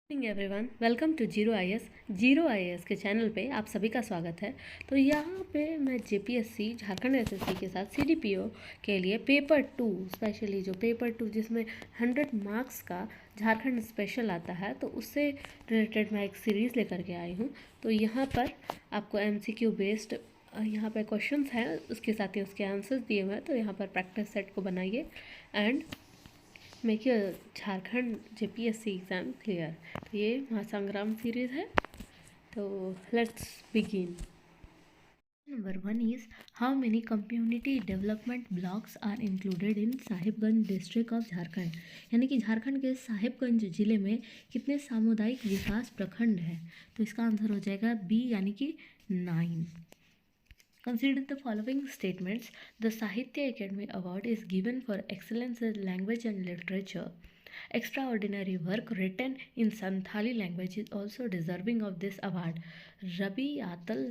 Morning everyone, welcome to zero I S के channel पे आप सभी का स्वागत है। तो यहाँ पे मैं जेपीएससी झारखंड एसएससी के साथ सीडीपीओ के लिए पेपर 2 स्पेशली जो पेपर 2 जिसमें 100 मार्क्स का झारखंड स्पेशल आता है, तो उससे रिलेटेड मैं एक सीरीज़ लेकर के आई हूँ। तो यहाँ पर आपको एमसीक्यू बेस्ड यहाँ पर क्वेश्चंस हैं, उसके साथ ही उसके आंसर्स दिए हुए हैं। तो यहाँ पर प्रैक्टिस सेट को बनाइए and make your Jharkhand JPSC exam clear. तो ये महासंग्राम सीरीज़ है, तो let's begin. Number 1 is how many community development blocks are included in Sahibganj district of Jharkhand. यानी कि झारखंड के साहिबगंज जिले में कितने सामुदायिक विकास प्रखंड हैं। तो इसका आंसर हो जाएगा बी यानी कि 9। Consider the following statements. The Sahitya Academy Award is given for excellence in language and literature. Extraordinary work written in Santhali language is also deserving of this award. Rabi Atal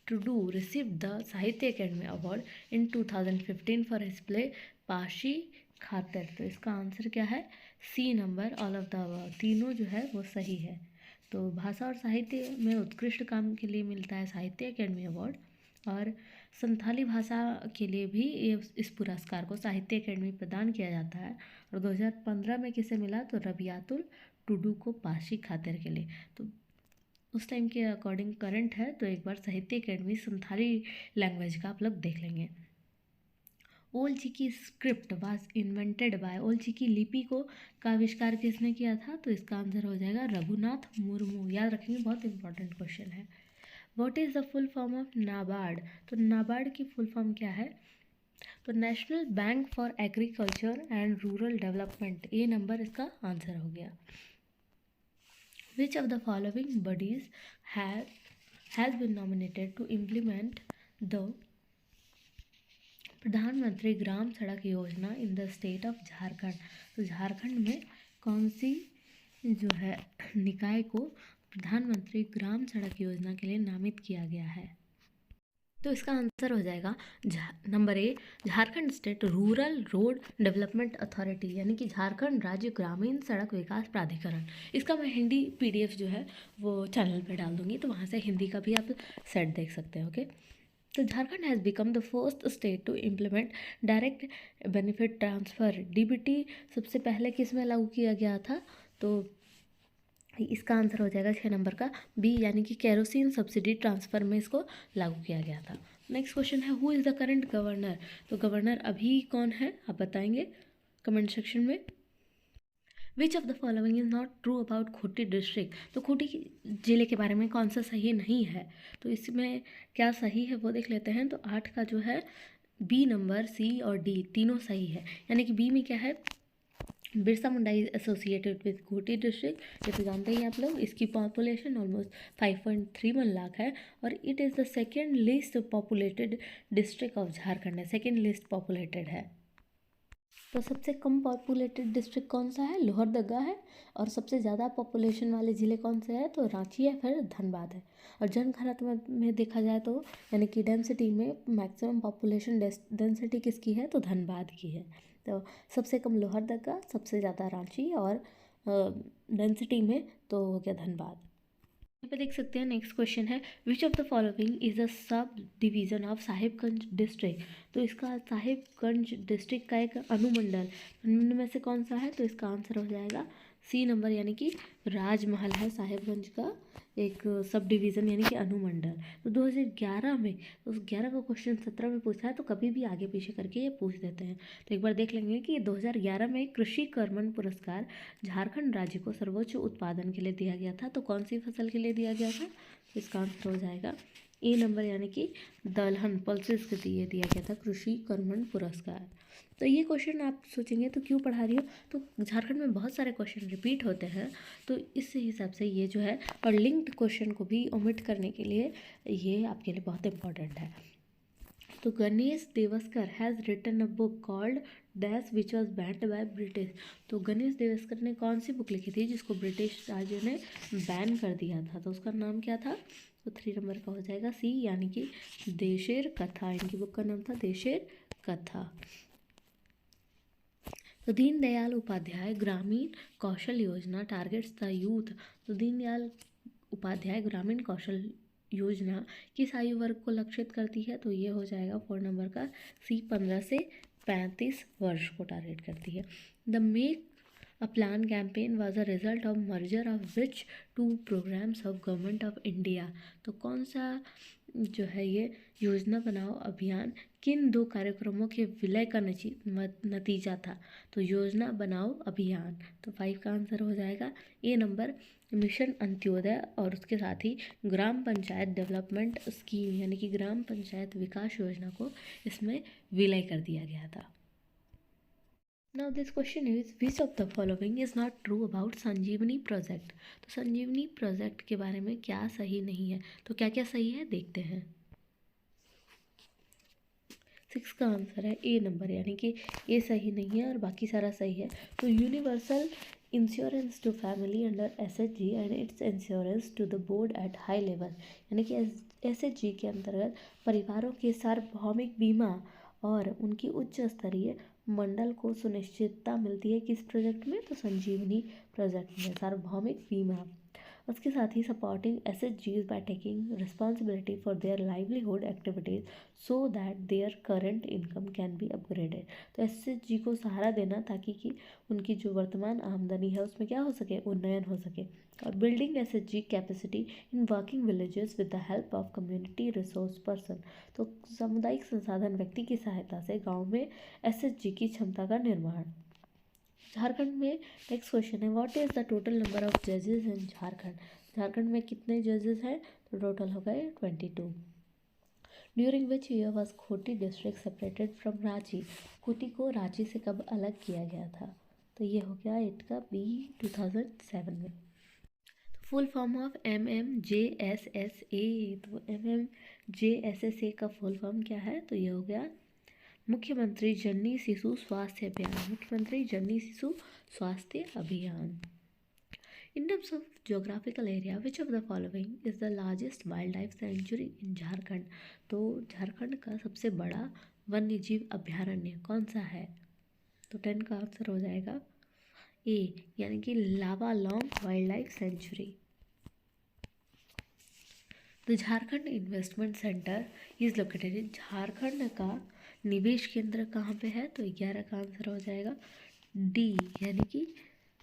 Tudu received the Sahitya Academy Award in 2015 for his play पाशी खातिर। तो इसका answer क्या है? C number, all of the above. तीनों जो है वो सही है। तो भाषा और साहित्य में उत्कृष्ट काम के लिए मिलता है साहित्य अकेडमी अवार्ड, और संथाली भाषा के लिए भी इस पुरस्कार को साहित्य अकेडमी प्रदान किया जाता है। और 2015 में किसे मिला? तो रबियातुल टुडू को पाशी खातिर के लिए। तो उस टाइम के अकॉर्डिंग करंट है, तो एक बार साहित्य अकेडमी संथाली लैंग्वेज का आप लोग देख लेंगे। ओल की स्क्रिप्ट वाज इन्वेंटेड बाय। ओल की लिपि को का आविष्कार किसने किया था? तो इसका आंसर हो जाएगा रघुनाथ मुर्मू। याद रखेंगे, बहुत इंपॉर्टेंट क्वेश्चन है। What is the full form of NABARD? तो नाबार्ड की फुल फॉर्म क्या है? तो national bank for agriculture and rural development. A number इसका आंसर हो गया। Which of the following bodies has been nominated to implement the Pradhan Mantri Gram Sadak Yojana in the state of Jharkhand? तो झारखंड में कौन सी जो है निकाय को प्रधानमंत्री ग्राम सड़क योजना के लिए नामित किया गया है? तो इसका आंसर हो जाएगा number A, Jharkhand state rural road development authority, यानी कि झारखंड राज्य ग्रामीण सड़क विकास प्राधिकरण। इसका मैं हिंदी पीडीएफ जो है वो चैनल पे डाल दूंगी, तो वहाँ से हिंदी का भी आप सेट देख सकते हैं। ओके, तो Jharkhand has become the first state to implement direct benefit transfer. DBT सबसे पहले किस में लागू किया गया था? तो इसका आंसर हो जाएगा 6 नंबर का बी, यानी कि केरोसिन सब्सिडी ट्रांसफ़र में इसको लागू किया गया था। नेक्स्ट क्वेश्चन है, who is the current governor? तो गवर्नर अभी कौन है, आप बताएंगे कमेंट सेक्शन में। विच of the following is not true about Khunti district? तो खूंटी जिले के बारे में कौन सा सही नहीं है? तो इसमें क्या सही है वो देख लेते हैं। तो 8 का जो है बी नंबर, सी और डी तीनों सही है। यानी कि बी में क्या है? Birsa Munda is associated with Khunti district. ये तो जानते ही आप लोग। इसकी पॉपुलेशन ऑलमोस्ट 5.31 लाख है, और it is the second least populated district of Jharkhand है। सेकेंड लिस्ट पॉपुलेटेड है। तो सबसे कम पॉपुलेटेड डिस्ट्रिक्ट कौन सा है? लोहरदगा है। और सबसे ज़्यादा पॉपुलेशन वाले ज़िले कौन से हैं? तो रांची है, फिर धनबाद है। और जनघनत्व में देखा जाए तो यानी कि डेंसिटी में मैक्सिमम पॉपुलेशन डेंसिटी किसकी है? तो धनबाद की है। तो सबसे कम लोहरदगा, सबसे ज़्यादा रांची, और डेंसिटी में तो हो गया धनबाद। यहाँ पे देख सकते हैं नेक्स्ट क्वेश्चन है, विच of the following is a sub division of Sahibganj district? तो इसका साहिबगंज डिस्ट्रिक्ट का एक अनुमंडल निम्न में से कौन सा है? तो इसका आंसर हो जाएगा सी नंबर, यानी कि राजमहल है साहिबगंज का एक सब डिवीज़न यानी कि अनुमंडल। तो 2011 में उस 11 का क्वेश्चन 17 में पूछा है, तो कभी भी आगे पीछे करके ये पूछ देते हैं। तो एक बार देख लेंगे कि 2011 में कृषि कर्मण पुरस्कार झारखंड राज्य को सर्वोच्च उत्पादन के लिए दिया गया था। तो कौन सी फसल के लिए दिया गया था? तो इसका आंसर हो जाएगा ए नंबर, यानी कि दलहन पल्सेस के लिए दिया गया था कृषि कर्मण पुरस्कार। तो ये क्वेश्चन आप सोचेंगे तो क्यों पढ़ा रही हो? तो झारखंड में बहुत सारे क्वेश्चन रिपीट होते हैं, तो इस हिसाब से ये जो है, और लिंक्ड क्वेश्चन को भी ओमिट करने के लिए ये आपके लिए बहुत इंपॉर्टेंट है। तो Ganesh Deoskar has written a book called dash which was banned by British. तो गणेश देवस्कर ने कौन सी बुक लिखी थी जिसको ब्रिटिश राज्य ने बैन कर दिया था? तो उसका नाम क्या था? तो 3 नंबर का हो जाएगा सी, यानी कि देशेर कथा। इनकी बुक का नाम था देशेर कथा। तो दीनदयाल उपाध्याय ग्रामीण Kaushal Yojana targets the youth. तो दीनदयाल उपाध्याय ग्रामीण कौशल योजना किस आयु वर्ग को लक्षित करती है? तो ये हो जाएगा 4 नंबर का सी, 15 से 35 वर्ष को टारगेट करती है। The make a plan campaign was a result of merger of which two programmes of government of India. तो कौन सा जो है ये योजना बनाओ अभियान किन दो कार्यक्रमों के विलय का नतीजा था? तो योजना बनाओ अभियान। तो 5 का आंसर हो जाएगा ए नंबर मिशन अंत्योदय और उसके साथ ही ग्राम पंचायत डेवलपमेंट स्कीम यानी कि ग्राम पंचायत विकास योजना को इसमें विलय कर दिया गया था। Now this question is which of the following is not true about Sanjivani project. तो संजीवनी प्रोजेक्ट के बारे में क्या सही नहीं है? तो क्या क्या सही है देखते हैं। 6 का आंसर है ए नंबर यानी कि ये सही नहीं है और बाकी सारा सही है। तो universal insurance to family under SHG and it's insurance to the board at high level यानी कि SHG के अंतर्गत परिवारों के सार्वभौमिक बीमा और उनकी उच्च स्तरीय मंडल को सुनिश्चितता मिलती है किस प्रोजेक्ट में? तो संजीवनी प्रोजेक्ट में सार्वभौमिक बीमा। उसके साथ ही supporting SHGs by taking responsibility for their livelihood activities so that their current income can be upgraded. तो SHG को सहारा देना ताकि कि उनकी जो वर्तमान आमदनी है उसमें क्या हो सके, उन्नयन हो सके। और building SHG capacity in working villages with the help of community resource person. तो सामुदायिक संसाधन व्यक्ति की सहायता से गाँव में SHG की क्षमता का निर्माण। झारखंड में नेक्स्ट क्वेश्चन है what is the total number of जजेस इन झारखंड। झारखंड में कितने जजेस हैं? तो टोटल हो गए 22। During which year was Khunti district separated from Ranchi. Khunti को रांची से कब अलग किया गया था? तो ये हो गया 8 का बी 2007 में। Full form of MMJSSA। तो MMJSSA का फुल फॉर्म क्या है? तो ये हो गया मुख्यमंत्री जननी शिशु स्वास्थ्य अभियान। मुख्यमंत्री जननी शिशु स्वास्थ्य अभियान। In terms of geographical area which of the following is the largest wildlife sanctuary in Jharkhand. तो झारखंड का सबसे बड़ा वन्य जीव अभ्यारण्य कौन सा है? तो 10 का आंसर हो जाएगा ए यानी कि Lawalong wild life sanctuary. The Jharkhand investment centre is located. Jharkhand का निवेश केंद्र कहाँ पे है? तो 11 का आंसर हो जाएगा डी यानी कि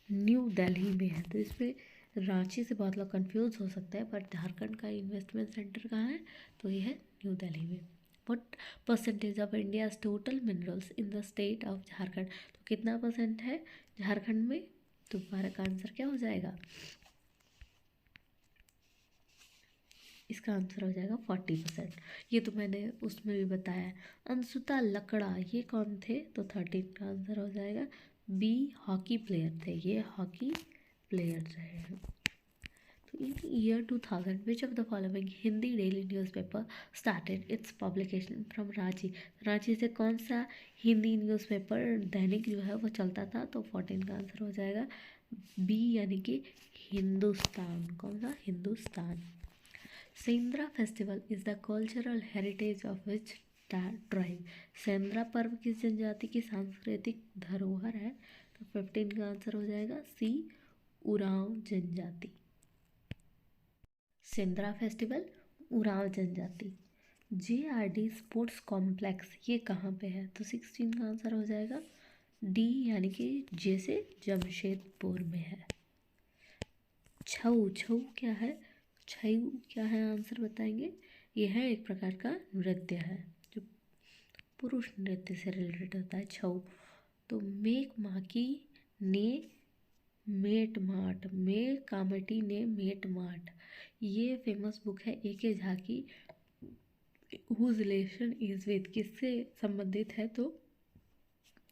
न्यू दिल्ली में है। तो इसमें रांची से बहुत लोग कंफ्यूज हो सकता है बट झारखंड का इन्वेस्टमेंट सेंटर कहाँ है? तो ये है न्यू दिल्ली में। What percentage of India's total minerals in the state of Jharkhand. तो कितना परसेंट है झारखंड में? तो 12 का आंसर क्या हो जाएगा? इसका आंसर हो जाएगा 40%। ये तो मैंने उसमें भी बताया। अंशुता लकड़ा ये कौन थे? तो 13 का आंसर हो जाएगा बी हॉकी प्लेयर थे। ये हॉकी प्लेयर रहे हैं। तो in year 2000 which of the following Hindi daily newspaper started its publication from Ranchi. Ranchi से कौन सा हिंदी न्यूज़पेपर दैनिक जो है वो चलता था? तो 14 का आंसर हो जाएगा बी यानी कि हिंदुस्तान। कौन सा? Hindustan. Shendra festival is the cultural heritage of which tribe. Shendra पर्व किस जनजाति की सांस्कृतिक धरोहर है? तो 15 का आंसर हो जाएगा सी उरांव जनजाति। सेंद्रा फेस्टिवल उरांव जनजाति। JRD स्पोर्ट्स कॉम्प्लेक्स ये कहाँ पे है? तो 16 का आंसर हो जाएगा डी यानी कि जे से जमशेदपुर में है। छऊ छऊ क्या है? छऊ क्या है आंसर बताएंगे। यह है एक प्रकार का नृत्य है जो पुरुष नृत्य से रिलेटेड होता है छऊ। तो मेक माकी ने मेट माट, मे कामटी ने मेट माट ये फेमस बुक है AK झा की। हुज रिलेशन इज विद किससे संबंधित है? तो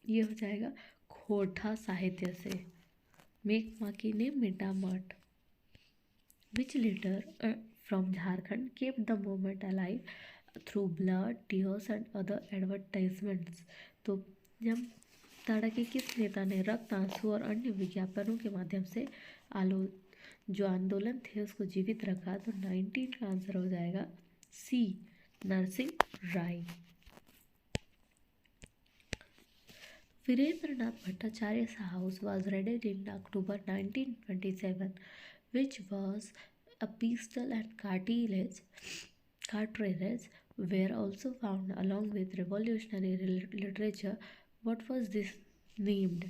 ये हो जाएगा खोटा साहित्य से। मेक माकी ने मेटा माट। Which leader from Jharkhand kept the movement alive through blood, tears and other advertisements। तो जब ताड़ा के किस नेता ने रक्त, आंसू और अन्य विज्ञापनों के माध्यम से जो आंदोलन थे उसको जीवित रखा? तो 19 का आंसर हो जाएगा सी नरसिंह राय। Virendranath Bhattacharya's house was raided in October 1927, which was a pistol and cartridges were also found along with revolutionary literature. What was this named?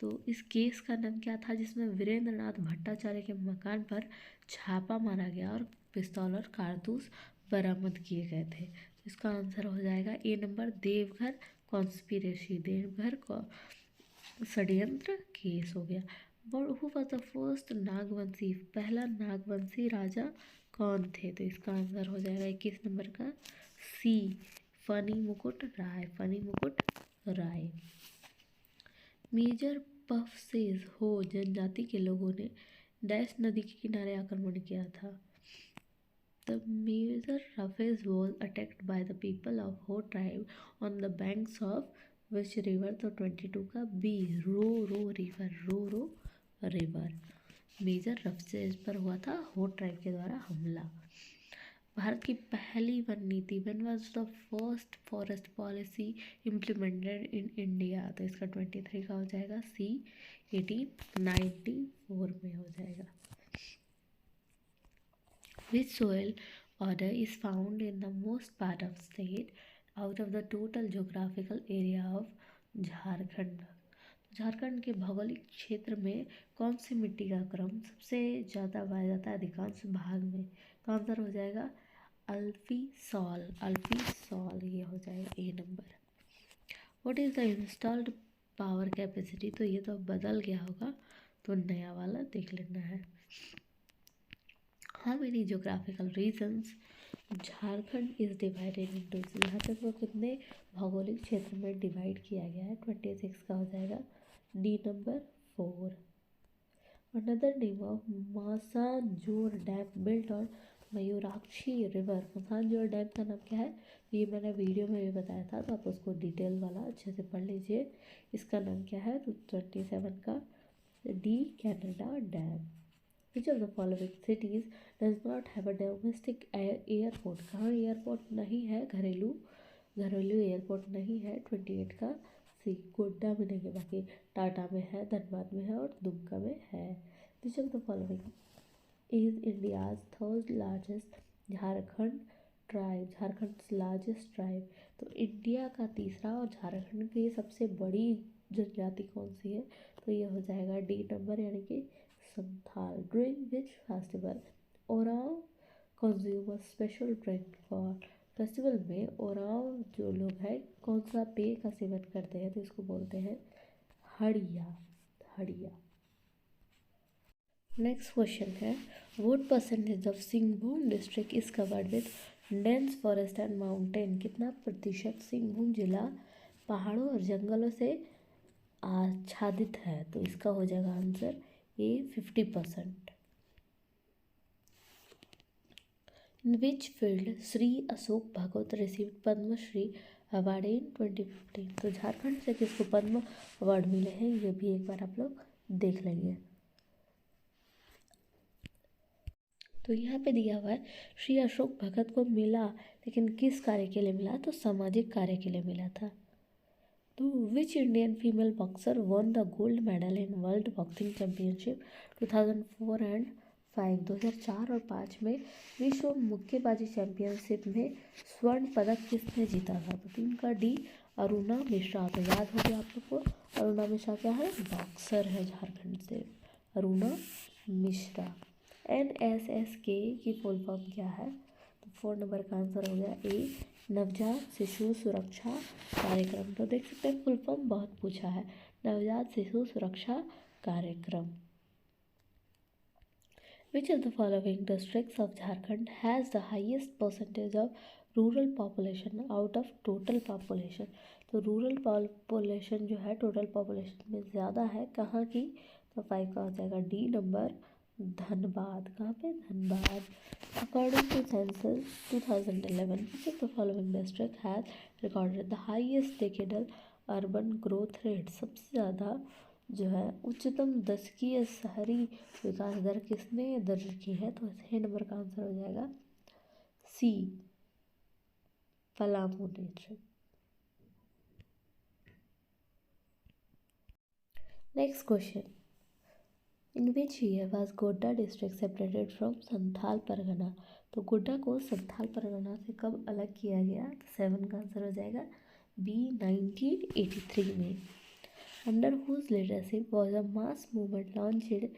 तो इस केस का नाम क्या था जिसमें वीरेंद्रनाथ भट्टाचार्य के मकान पर छापा मारा गया और पिस्तौल और कारतूस बरामद किए गए थे? इसका आंसर हो जाएगा A number, Deoghar conspiracy, Deoghar को षड्यंत्र केस हो गया। Who was the first Nagvanshi, पहला नागवंशी राजा कौन थे? तो इसका आंसर हो जाएगा 21 नंबर का सी, फनी मुकुट राय, फनी मुकुट राय। मेजर पफसेस हो जनजाति के लोगों ने डैश नदी के किनारे आक्रमण किया था? The major Rafes was attacked by the people of Ho tribe on the banks of which river? तो 22 का बी, रो रिवर मेजर रफेज पर हुआ था हो ट्राइब के द्वारा हमला। भारत की पहली वन नीति, when was the first forest policy implemented in India? तो इसका 23 का हो जाएगा सी, 1894 में हो जाएगा। Which soil order is found in the most part of state out of the total geographical area of Jharkhand? Jharkhand के भौगोलिक क्षेत्र में कौन सी मिट्टी का क्रम सबसे ज़्यादा पाया जाता है अधिकांश भाग में? तो आंसर हो जाएगा अल्फी सॉल, ये हो जाएगा A number. What is the installed power capacity? तो ये तो बदल गया होगा, तो नया वाला देख लेना है। How many geographical regions Jharkhand is divided into? यहाँ तक वो कितने भौगोलिक क्षेत्र में डिवाइड किया गया है? 26 का हो जाएगा D number 4। Another name of Massanjore dam built on Mayurakshi river, Massanjore dam का नाम क्या है? ये मैंने वीडियो में भी बताया था, तो आप उसको डिटेल वाला अच्छे से पढ़ लीजिए। इसका नाम क्या है? तो 27 का D, Canada dam. Which of the following cities does not have a domestic airport? कहाँ एयरपोर्ट नहीं है? घरेलू एयरपोर्ट नहीं है। 28 का सी, गोड्डा में नहीं है, बाकी टाटा में है, धनबाद में है और दुमका में है। Which of the following is India's third largest Jharkhand largest tribe? तो इंडिया का तीसरा और झारखंड की सबसे बड़ी जनजाति कौन सी है? तो ये हो जाएगा डी नंबर, यानी कि Santhal. During which festival Oraon consume special drink for? Festival में ओराव जो लोग हैं कौन सा पेय का सेवन करते हैं? तो इसको बोलते हैं हड़िया। नेक्स्ट क्वेश्चन है, what percentage of Singhbhum district is covered with dense forest and mountain? कितना प्रतिशत सिंहभूम जिला पहाड़ों और जंगलों से आच्छादित है? तो इसका हो जाएगा answer A, 50%। In which field Shri Ashok Bhagwat received Padmashri award in 2015? तो झारखंड से किसको पद्म अवार्ड मिले हैं, ये भी एक बार आप लोग देख लेंगे। तो यहाँ पे दिया हुआ है श्री अशोक भगत को मिला, लेकिन किस कार्य के लिए मिला? तो सामाजिक कार्य के लिए मिला था। तो which Indian female boxer one the gold medal in world boxing championship 2004 and 5? 2004 और 5 में विश्व मुक्केबाजी चैंपियनशिप में स्वर्ण पदक किसने जीता था? तो 3 का डी, अरुणा मिश्रा। तो याद हो गया आप लोग को, अरुणा मिश्रा क्या है? बॉक्सर है झारखंड से, अरुणा मिश्रा। NSSK की फुल फॉर्म क्या है? तो 4 नंबर का आंसर हो गया ए, नवजात शिशु सुरक्षा कार्यक्रम। तो देख सकते हैं फुल फॉर्म बहुत पूछा है, नवजात शिशु सुरक्षा कार्यक्रम। Which of the following districts of Jharkhand has the highest percentage of rural population out of total population? तो रूरल पॉपुलेशन जो है टोटल पॉपुलेशन में ज़्यादा है कहाँ की? तो 5 का हो जाएगा डी नंबर, धनबाद। कहाँ पे? Dhanbad. According to census 2011, which of the following district has recorded the highest decadal urban growth rate? सबसे ज़्यादा जो है उच्चतम दशकीय शहरी विकास दर किसने दर्ज की है? तो 6 नंबर का आंसर हो जाएगा C, Palamu district. Next question, in which year was Godda district separated from Santhal Pargana. तो गोड्डा को संथाल परगना से कब अलग किया गया? तो 7 का आंसर हो जाएगा बी, 1983 में। Under whose leadership was a mass movement launched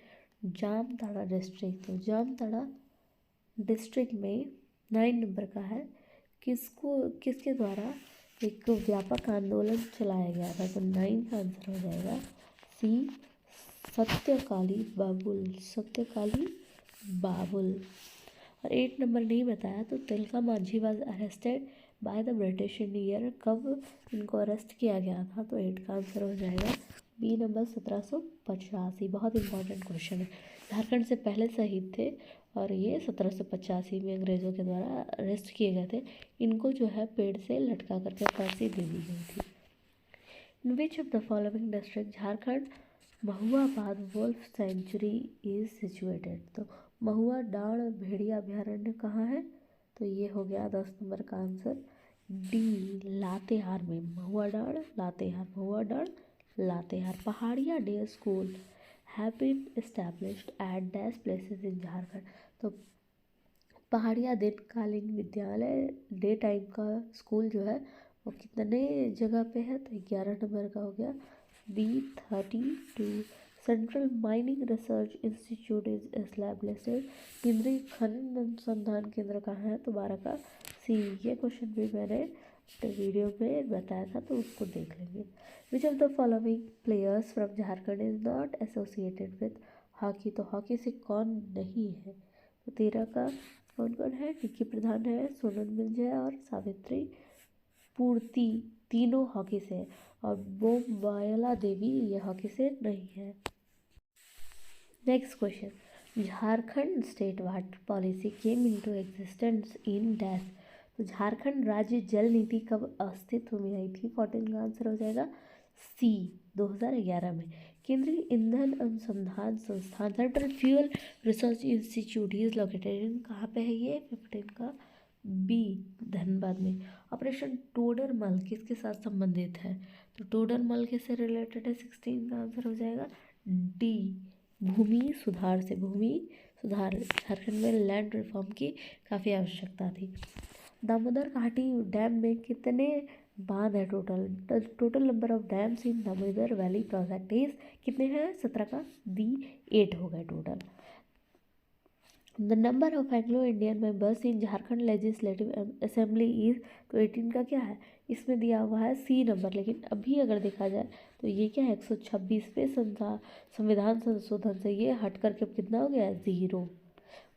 Jamtara district. तो जामताड़ा डिस्ट्रिक्ट में 9 नंबर का है, किसके द्वारा एक व्यापक आंदोलन चलाया गया था? तो 9 का आंसर हो जाएगा सी, सत्यकाली बाबुल। और 8 नंबर नहीं बताया, तो Tilka Manjhi was arrested by the British in year. कब इनको अरेस्ट किया गया था? तो 8 का आंसर हो जाएगा बी नंबर 1785। बहुत इंपॉर्टेंट क्वेश्चन है। झारखंड से पहले शहीद थे और ये 1785 में अंग्रेज़ों के द्वारा अरेस्ट किए गए थे। इनको जो है पेड़ से लटका करके फांसी दे दी गई थी। In which of the following district Jharkhand महुआबाद वुल्फ सेंचुरी इज सिचुएटेड। तो महुआ डांड़ भेड़िया अभयारण्य कहाँ है? तो ये हो गया 10 नंबर का आंसर डी, लातेहार में। Mahuadanr Latehar, Mahuadanr Latehar. Paharia day school have been established at dash places in Jharkhand. तो पहाड़िया दीनकालीन विद्यालय डे टाइम का स्कूल जो है वो कितने जगह पे है? तो 11 नंबर का हो गया B, 32। Central mining research institute is established. केंद्रीय खनन अनुसंधान केंद्र कहाँ है? तो 12 का सी। ये क्वेश्चन भी मैंने अपने वीडियो में बताया था, तो उसको देख लेंगे। विच of the following players from Jharkhand is not associated with hockey. तो हॉकी से कौन नहीं है? तो 13 का कौन कौन है? विक्की प्रधान है, सोनम मिर्जा और सावित्री पूर्ति, तीनों हॉकी से है। और बोमबायला देवी ये हॉकी से नहीं है। Next question, Jharkhand state water policy came into existence in dash. तो झारखंड राज्य जल नीति कब अस्तित्व में आई थी? 14 का आंसर हो जाएगा सी, 2011 में। केंद्रीय ईंधन अनुसंधान संस्थान central fuel research institute is located कहाँ पे है ये? 15 का बी, धनबाद में। ऑपरेशन टोडरमल किसके साथ संबंधित है? तो टोडरमल किससे रिलेटेड है? 16 का आंसर हो जाएगा डी, भूमि सुधार से। भूमि सुधार, झारखंड में लैंड रिफॉर्म की काफ़ी आवश्यकता थी। दामोदर घाटी डैम में कितने बांध है total? Total number of dams in Damodar valley project is कितने हैं? 17 का बी, 8 हो गए total. The number of Anglo Indian members in Jharkhand legislative assembly is. तो 18 का क्या है? इसमें दिया हुआ है सी नंबर, लेकिन अभी अगर देखा जाए तो ये क्या है? 126वें संविधान संशोधन से ये हट करके अब कितना हो गया है? 0।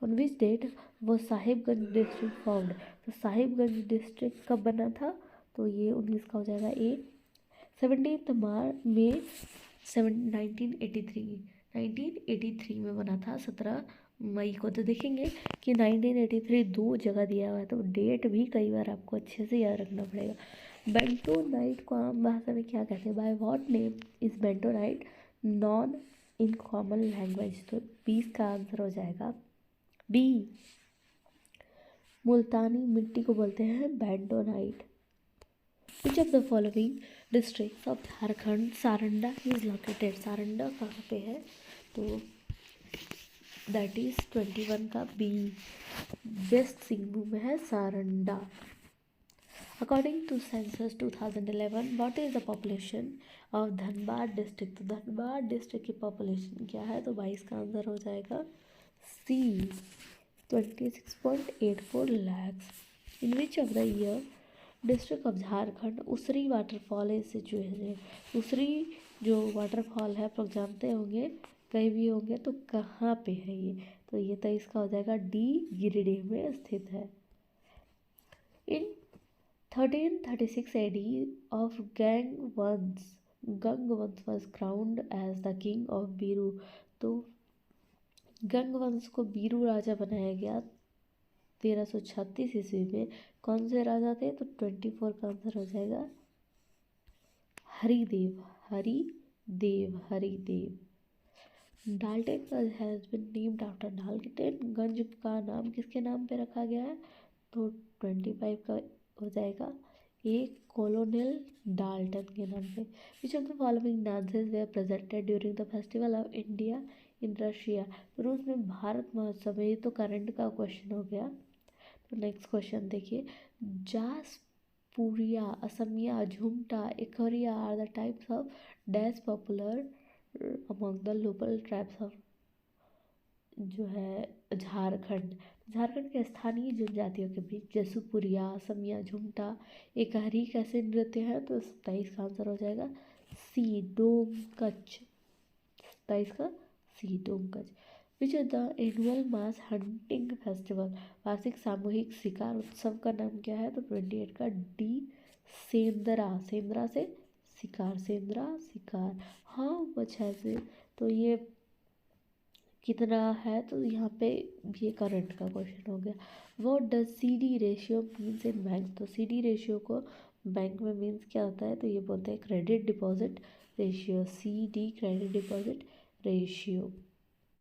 ऑन विच डेट वो साहिबगंज डिस्ट्रिक्ट फॉर्म्ड। तो साहिबगंज डिस्ट्रिक्ट कब बना था? तो ये 19 का हो जाएगा ए। 17 मार्च में 1983 में बना था, 17 मई को। तो देखेंगे कि 1983 दो जगह दिया हुआ है, तो डेट भी कई बार आपको अच्छे से याद रखना पड़ेगा। बेंटो नाइट को आम भाषा में क्या कहते हैं? By what name is bento night non in common language. तो 20 का आंसर हो जाएगा बी, मुल्तानी मिट्टी को बोलते हैं bentonite. Which of the following district of Jharkhand Saranda is located. Saranda कहाँ पे है? तो दैट इज 21 का बी, वेस्ट सिंहभूम में है Saranda. According to census 2011 what is the population of Dhanbad district. तो धनबाद डिस्ट्रिक्ट की पॉपुलेशन क्या है? तो 22 का आंसर हो जाएगा C, 26.84 lakhs। In which of the year district of Jharkhand Usri waterfall is situated. Usri जो वाटरफॉल है आप लोग जानते होंगे, कहीं भी होंगे, तो कहाँ पे है ये? तो ये 23 का हो जाएगा डी, गिरिडीह में स्थित है। इन 1336 AD of Gangavansh was crowned as the king of Biru. तो गंगवंश को बीरू राजा बनाया गया 1336 ईस्वी में। कौन से राजा थे? तो 24 का आंसर हो जाएगा Haridev, Haridev, Haridev. Daltonganj has been named after. Daltonganj का नाम किसके नाम पे रखा गया है? तो 25 का हो जाएगा ए कॉलोनेल डाल्टन के नाम पे। Which of the following dances were presented during the festival of India in Russia. रूस में भारत महोत्सव में, ये तो करंट का क्वेश्चन हो गया। तो नेक्स्ट क्वेश्चन देखिए, जास पुरिया, असमिया, झुमटा, एकरिया are the types of dash popular among the local tribes of जो है झारखंड। झारखंड के स्थानीय जनजातियों के बीच जसूपुरिया, असमिया, झुमटा, एकहरी कैसे नृत्य है, तो 27 का आंसर हो जाएगा सी, डोम कच्छ। 27 का सी, डोम कच्छ। Which is the annual mass hunting festival, वार्षिक सामूहिक शिकार उत्सव का नाम क्या है, तो 28 का डी, सेंद्रा। सेंद्रा से शिकार, सेंद्रा शिकार। हाँ बच्चा से, तो ये कितना है, तो यहाँ पे ये करंट का क्वेश्चन हो गया। What does C D ratio means in bank, तो सी डी रेशियो को बैंक में मीन्स क्या होता है, तो ये बोलते हैं credit deposit ratio, C D credit deposit ratio.